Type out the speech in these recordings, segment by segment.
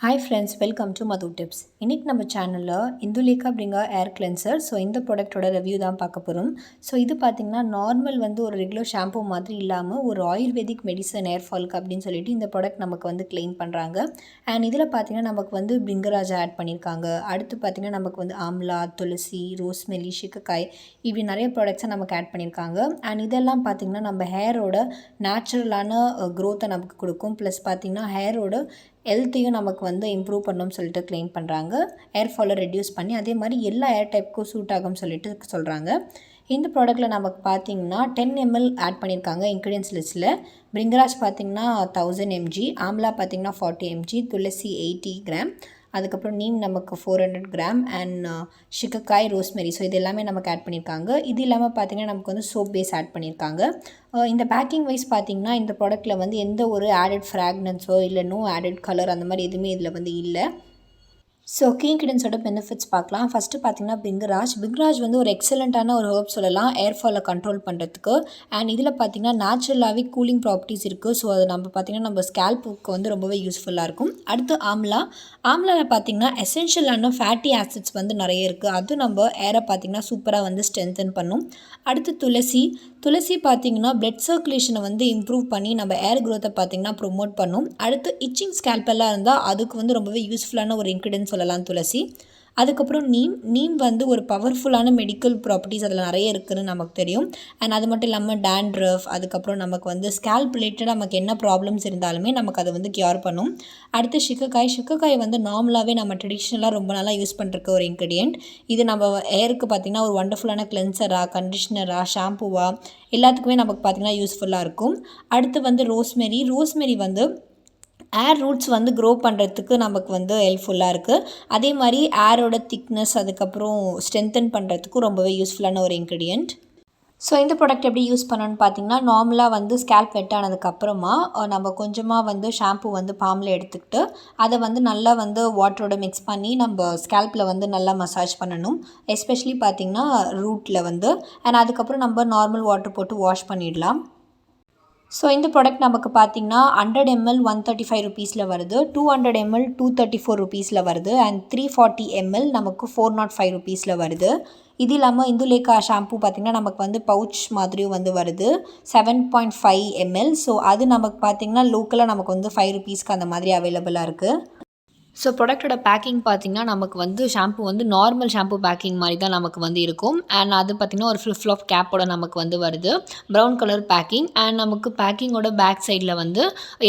Hi friends, welcome to Madhu Tips. இன்னைக்கு நம்ம சேனலில் Indulekha bring ஏர் கிளென்சர். ஸோ இந்த ப்ராடக்டோட ரிவ்யூ தான் பார்க்க போகிறோம். ஸோ இது பார்த்திங்கன்னா நார்மல் ஒரு ரெகுலர் ஷாம்பூ மாதிரி இல்லாமல் ஒரு ஆயுர்வேதிக் மெடிசன் ஏர் ஃபால்க்கு அப்படின்னு சொல்லிட்டு இந்த ப்ராடக்ட் நமக்கு கிளைம் பண்ணுறாங்க. அண்ட் இதில் பார்த்திங்கன்னா நமக்கு பிரிங்கராஜ் ஆட் பண்ணியிருக்காங்க. அடுத்து பார்த்திங்கன்னா நமக்கு ஆம்லா, துளசி, ரோஸ்மெரி, சிக்கக்காய் இப்படி நிறைய ப்ராடக்ட்ஸை நமக்கு ஆட் பண்ணியிருக்காங்க. அண்ட் இதெல்லாம் பார்த்திங்கன்னா நம்ம ஹேரோட நேச்சுரலான க்ரோத்தை நமக்கு கொடுக்கும். ப்ளஸ் பார்த்திங்கன்னா ஹேரோட ஹெல்த்தையும் நமக்கு இம்ப்ரூவ் பண்ணணும்னு சொல்லிட்டு கிளைம் பண்ணுறாங்க. ஏர் ஃபாலை ரெடியூஸ் பண்ணி அதே மாதிரி எல்லா ஏர் டைப்புக்கும் சூட் ஆகும்னு சொல்லிட்டு சொல்கிறாங்க. இந்த ப்ராடக்ட்டில் நமக்கு பார்த்திங்கன்னா 10 ml ஆட் பண்ணியிருக்காங்க இன்க்ரீடியன்ஸ் லிஸ்ட்டில். பிரிங்கராஜ் பார்த்திங்கன்னா 1000 mg, ஆம்லா பார்த்திங்கன்னா 40 mg, துளசி 80 கிராம், அதுக்கப்புறம் நீம் நமக்கு 400 கிராம் அண்ட் சிக்கக்காய், ரோஸ்மெரி. ஸோ இது எல்லாமே நமக்கு ஆட் பண்ணியிருக்காங்க. இது இல்லாமல் பார்த்திங்கன்னா நமக்கு சோப் பேஸ் ஆட் பண்ணியிருக்காங்க. இந்த பேக்கிங் வைஸ் பார்த்திங்கன்னா இந்த ப்ராடக்ட்டில் எந்த ஒரு ஆடட் ஃப்ராக்னன்ஸோ இல்லை நோ ஆடட் கலர் அந்த மாதிரி எதுவுமே இதில் இல்லை. ஸோ கீ இன்க்ரீடியன்ஸோட பெனிஃபிட்ஸ் பார்க்கலாம். ஃபஸ்ட்டு பார்த்திங்கன்னா பிரிங்கராஜ் ஒரு எக்ஸலண்ட்டான ஒரு ஹெர்ப் சொல்லலாம் ஏர் ஃபாலை கண்ட்ரோல் பண்ணுறதுக்கு. அண்ட் இதில் பார்த்திங்கன்னா நேச்சுரலாகவே கூலிங் ப்ராப்பர்ட்டிஸ் இருக்குது. ஸோ அது நம்ம ஸ்கேல்ப்புக்கு ரொம்பவே யூஸ்ஃபுல்லாக இருக்கும். அடுத்து ஆம்லாவில் பார்த்திங்கன்னா எசென்ஷியலான ஃபேட்டி ஆசிட்ஸ் நிறைய இருக்குது. அது நம்ம ஏரை பார்த்திங்கன்னா சூப்பராக ஸ்ட்ரென்தன் பண்ணும். அடுத்து துளசி பார்த்திங்கன்னா பிளட் சர்க்குலேஷனை இம்ப்ரூவ் பண்ணி நம்ம ஏர் க்ரோத்தை பார்த்திங்கன்னா ப்ரொமோட் பண்ணும். அடுத்து இச்சிங் ஸ்கேல்பெல்லாம் இருந்தால் அதுக்கு ரொம்பவே யூஸ்ஃபுல்லான ஒரு இன்க்ரீடியன்ட் சொல்லலாம் துளசி. அதுக்கப்புறம் நீம் ஒரு பவர்ஃபுல்லான மெடிக்கல் ப்ராப்பர்ட்டிஸ் அதில் நிறைய இருக்குதுன்னு நமக்கு தெரியும். அண்ட் அது மட்டும் இல்லாமல் டேண்ட்ரஃப், அதுக்கப்புறம் நமக்கு ஸ்கேல்ப் ரிலேட்டடாக நமக்கு என்ன ப்ராப்ளம்ஸ் இருந்தாலுமே நமக்கு அதை கியூர் பண்ணும். அடுத்து சிக்கக்காய் நார்மலாகவே நம்ம ட்ரெடிஷ்னலாக ரொம்ப நாளாக யூஸ் பண்ணுறக்க ஒரு இன்க்ரீடியன்ட். இது நம்ம ஏருக்கு பார்த்திங்கன்னா ஒரு வண்டர்ஃபுல்லான கிளென்சராக, கண்டிஷ்னராக, ஷாம்புவாக எல்லாத்துக்குமே நமக்கு பார்த்திங்கன்னா யூஸ்ஃபுல்லாக இருக்கும். அடுத்து ரோஸ்மெரி ஏர் ரூட்ஸ் க்ரோ பண்ணுறதுக்கு நமக்கு ஹெல்ப்ஃபுல்லாக இருக்குது. அதே மாதிரி ஏரோட திக்னஸ் அதுக்கப்புறம் ஸ்ட்ரென்தன் பண்ணுறதுக்கும் ரொம்பவே யூஸ்ஃபுல்லான ஒரு இன்க்ரீடியன்ட். ஸோ இந்த ப்ராடக்ட் எப்படி யூஸ் பண்ணணும்னு பார்த்திங்கன்னா நார்மலாக ஸ்கேல்ப் வெட் ஆனதுக்கப்புறமா நம்ம கொஞ்சமாக ஷாம்பு பாமில் எடுத்துக்கிட்டு அதை நல்லா வாட்டரோட மிக்ஸ் பண்ணி நம்ம ஸ்கேல்ப்பில் நல்லா மசாஜ் பண்ணணும். எஸ்பெஷலி பார்த்திங்கன்னா ரூட்டில் அண்ட் அதுக்கப்புறம் நம்ம நார்மல் வாட்டர் போட்டு வாஷ் பண்ணிடலாம். ஸோ இந்த ப்ராடக்ட் நமக்கு பார்த்திங்கன்னா 100 ml 135 ருபீஸில் வருது, 200 ml 234 ருபீஸில் வருது, அண்ட் 340 ml நமக்கு 405 ருபீஸில் வருது. இது இல்லாமல் இந்துலேக்கா ஷாம்பூ பார்த்திங்கன்னா நமக்கு பவுச் மாதிரியும் வருது 7.5 ml. ஸோ அது நமக்கு பார்த்திங்கன்னா லோக்கலாக நமக்கு 5 ருபீஸ்க்கு அந்த மாதிரி அவைலபிளாக இருக்குது. ஸோ ப்ராடக்டோட பேக்கிங் பார்த்திங்கன்னா நமக்கு ஷாம்பு நார்மல் ஷாம்பு பேக்கிங் மாதிரி தான் நமக்கு இருக்கும். அண்ட் அது பார்த்திங்கன்னா ஒரு ஃப்ளிப் கேப்போட நமக்கு வருது, ப்ரௌன் கலர் பேக்கிங். அண்ட் நமக்கு பேக்கிங்கோட பேக் சைடில்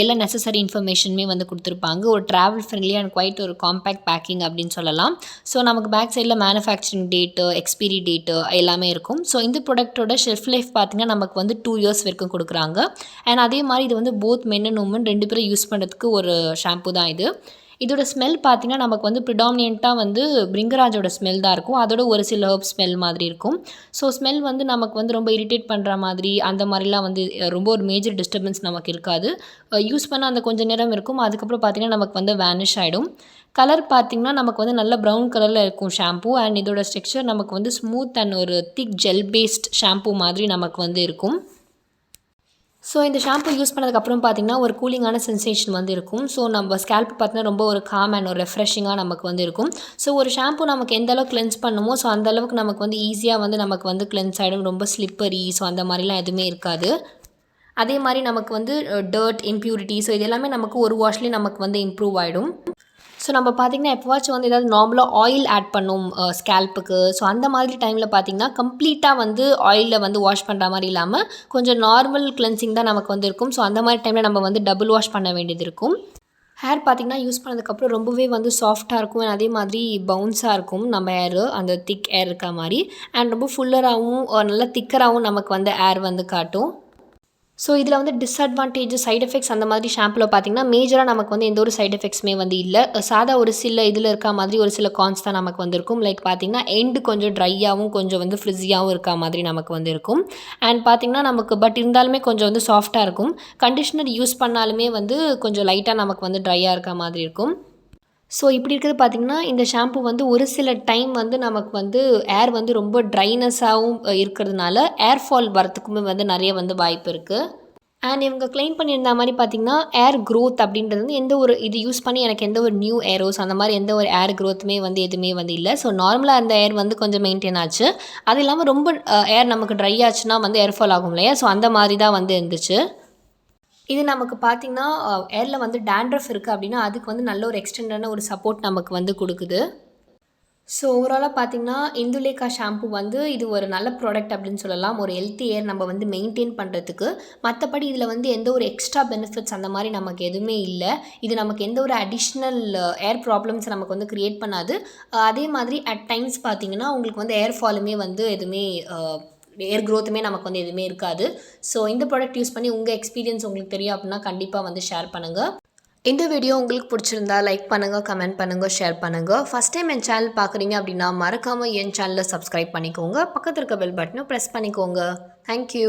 எல்லா நெசசரி இன்ஃபர்மேஷனுமே கொடுத்துருப்பாங்க. ஒரு ட்ராவல் ஃப்ரெண்ட்லி அண்ட் குவைட் ஒரு காம்பேக்ட் பேக்கிங் அப்படின்னு சொல்லலாம். ஸோ நமக்கு பேக் சைடில் மேனுஃபேக்சரிங் டேட்டு, எக்ஸ்பீரி டேட்டு எல்லாமே இருக்கும். ஸோ இந்த ப்ராடக்டோட ஷெல்ஃப் லைஃப் பார்த்திங்கன்னா நமக்கு 2 years வரைக்கும் கொடுக்குறாங்க. அண்ட் அதே மாதிரி இது போத் மென் அண்ட் உமன் 2 பேரும் யூஸ் பண்ணுறதுக்கு ஒரு ஷாம்பு தான் இது. இதோட ஸ்மெல் பார்த்திங்கன்னா நமக்கு ப்ரிடாமினெண்ட்டாக பிரிங்கராஜோட ஸ்மெல் தான் இருக்கும். அதோட ஒரு சில ஹெர்ப் ஸ்மெல் மாதிரி இருக்கும். ஸோ ஸ்மெல் நமக்கு ரொம்ப இரிட்டேட் பண்ணுற மாதிரி அந்த மாதிரிலாம் ரொம்ப ஒரு மேஜர் டிஸ்டர்பன்ஸ் நமக்கு இருக்காது. யூஸ் பண்ண அந்த கொஞ்சம் நேரம் இருக்கும். அதுக்கப்புறம் பார்த்திங்கன்னா நமக்கு வேனிஷ் ஆகிடும். கலர் பார்த்திங்கன்னா நமக்கு நல்ல ப்ரௌன் கலரில் இருக்கும் ஷாம்பூ. அண்ட் இதோட ஸ்ட்ரக்சர் நமக்கு ஸ்மூத் அண்ட் ஒரு திக் ஜெல் பேஸ்ட் ஷாம்பூ மாதிரி நமக்கு இருக்கும். ஸோ இந்த ஷாம்பு யூஸ் பண்ணதுக்கப்புறம் பார்த்திங்கன்னா ஒரு கூலிங்கான சென்சேஷன் இருக்கும். ஸோ நம்ம ஸ்கேல்ப் பார்த்திங்கன்னா ரொம்ப ஒரு காம் அண்ட் ஒரு ரெஃப்ரெஷிங்காக நமக்கு இருக்கும். ஸோ ஒரு ஷாம்பு நமக்கு எந்த அளவுக்கு கிளென்ஸ் பண்ணுமோ ஸோ அந்தளவுக்கு நமக்கு ஈஸியாக நமக்கு கிளென்ஸ் ஆகிடும். ரொம்ப ஸ்லிப்பரி, ஸோ அந்த மாதிரிலாம் எதுவுமே இருக்காது. அதே மாதிரி நமக்கு டர்ட், இம்ப்யூரிட்டி, ஸோ இது எல்லாமே நமக்கு ஒரு வாஷ்லேயே நமக்கு இம்ப்ரூவ் ஆகிடும். ஸோ நம்ம பார்த்திங்கன்னா எப்போவாச்சும் ஏதாவது நார்மலாக ஆயில் ஆட் பண்ணும் ஸ்கேல்ப்புக்கு. ஸோ அந்த மாதிரி டைமில் பார்த்திங்கன்னா கம்ப்ளீட்டாக ஆயிலில் வாஷ் பண்ணுற மாதிரி இல்லாமல் கொஞ்சம் நார்மல் கிளென்சிங் தான் நமக்கு இருக்கும். ஸோ அந்த மாதிரி டைமில் நம்ம டபுள் வாஷ் பண்ண வேண்டியது இருக்கும். ஹேர் பார்த்திங்கன்னா யூஸ் பண்ணதுக்கப்புறம் ரொம்பவே சாஃப்டாக இருக்கும். அதே மாதிரி பவுன்ஸாக இருக்கும் நம்ம ஹேர், அந்த திக் ஹேர் இருக்க மாதிரி. அண்ட் ரொம்ப ஃபுல்லராகவும் நல்லா திக்கராகவும் நமக்கு ஹேர் காட்டும். ஸோ இதில் டிஸ்அட்வான்டேஜஸ், சைட் எஃபெக்ட்ஸ் அந்த மாதிரி ஷாம்பில் பார்த்திங்கன்னா மேஜராக நமக்கு எந்த ஒரு சைட் எஃபெக்ட்ஸுமே இல்லை. சாதா ஒரு சில இதில் இருக்க மாதிரி ஒரு சில கான்ஸ் தான் நமக்கு இருக்கும். லைக் பார்த்திங்கன்னா எண்டு கொஞ்சம் ட்ரையாகவும் கொஞ்சம் ஃப்ரிஸியாகவும் இருக்க மாதிரி நமக்கு இருக்கும். அண்ட் பார்த்திங்கன்னா நமக்கு பட் இருந்தாலுமே கொஞ்சம் சாஃப்டாக இருக்கும். கண்டிஷ்னர் யூஸ் பண்ணாலுமே கொஞ்சம் லைட்டாக நமக்கு ட்ரையாக இருக்க மாதிரி இருக்கும். ஸோ இப்படி இருக்கிறது பார்த்திங்கன்னா இந்த ஷாம்பு ஒரு சில டைம் நமக்கு ஏர் ரொம்ப ட்ரைனஸாகவும் இருக்கிறதுனால ஏர் ஃபால் வரத்துக்குமே நிறைய வாய்ப்பு இருக்குது. அண்ட் இவங்க கிளைம் பண்ணியிருந்த மாதிரி பார்த்திங்கன்னா ஏர் க்ரோத் அப்படின்றது வந்து எந்த ஒரு இது யூஸ் பண்ணி எனக்கு எந்த ஒரு நியூ ஏரோஸ் அந்த மாதிரி எந்த ஒரு ஏர் க்ரோத்துமே வந்து எதுவுமே வந்து இல்லை. ஸோ நார்மலாக அந்த ஏர் வந்து கொஞ்சம் மெயின்டைன் ஆச்சு. அது இல்லாமல் ரொம்ப ஏர் நமக்கு ட்ரை ஆச்சுன்னா வந்து ஏர் ஃபால் ஆகும் இல்லையா, ஸோ அந்த மாதிரி தான் வந்து இருந்துச்சு. இது நமக்கு பார்த்திங்கன்னா ஏரில் வந்து டேண்ட்ரஃப் இருக்குது அப்படின்னா அதுக்கு வந்து நல்ல ஒரு எக்ஸ்டெண்டான ஒரு சப்போர்ட் நமக்கு வந்து கொடுக்குது. ஸோ ஓவராலாக பார்த்திங்கன்னா இந்துலேகா ஷாம்பு வந்து இது ஒரு நல்ல ப்ராடக்ட் அப்படின்னு சொல்லலாம். ஒரு ஹெல்த்தி ஏர் நம்ம வந்து மெயின்டைன் பண்ணுறதுக்கு. மற்றபடி இதில் வந்து எந்த ஒரு எக்ஸ்ட்ரா பெனிஃபிட்ஸ் அந்த மாதிரி நமக்கு எதுவுமே இல்லை. இது நமக்கு எந்த ஒரு அடிஷ்னல் ஏர் ப்ராப்ளம்ஸ் நமக்கு வந்து க்ரியேட் பண்ணாது. அதே மாதிரி அட் டைம்ஸ் பார்த்திங்கன்னா உங்களுக்கு வந்து ஏர் ஃபாலுமே வந்து எதுவுமே ஏர் க்ரோத்துமே நமக்கு வந்து எதுவுமே இருக்காது. ஸோ இந்த ப்ராடக்ட் யூஸ் பண்ணி உங்கள் எக்ஸ்பீரியன்ஸ் உங்களுக்கு தெரியும் அப்படின்னா கண்டிப்பாக வந்து ஷேர் பண்ணுங்கள். இந்த வீடியோ உங்களுக்கு பிடிச்சிருந்தா லைக் பண்ணுங்கள், கமெண்ட் பண்ணுங்கள், ஷேர் பண்ணுங்கள். ஃபஸ்ட் டைம் என் சேனல் பார்க்குறீங்க அப்படின்னா மறக்காமல் என் சேனலை சப்ஸ்கிரைப் பண்ணிக்கோங்க. பக்கத்தில் இருக்க பெல் பட்டனை ப்ரெஸ் பண்ணிக்கோங்க. தேங்க்யூ.